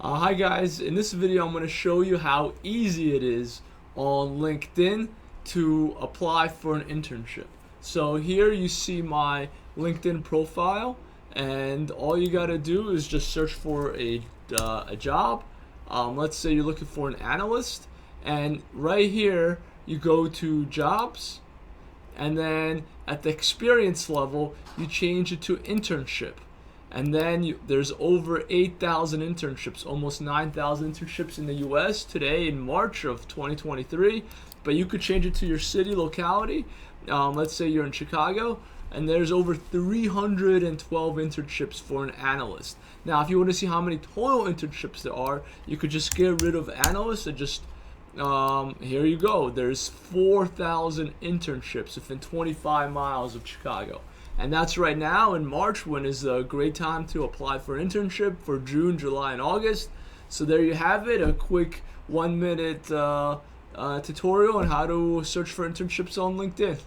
Hi guys, in this video I'm going to show you how easy it is on LinkedIn to apply for an internship. So here you see my LinkedIn profile, and all you got to do is just search for a job. Let's say you're looking for an analyst, and right here you go to jobs, and then at the experience level you change it to internship. And then there's over 8,000 internships, almost 9,000 internships in the US today in March of 2023. But you could change it to your city locality. Let's say you're in Chicago, and there's over 312 internships for an analyst. Now, if you want to see how many total internships there are, you could just get rid of analysts and just here you go. There's 4,000 internships within 25 miles of Chicago. And that's right now in March, when is a great time to apply for an internship for June, July, and August. So there you have it, a quick 1 minute tutorial on how to search for internships on LinkedIn.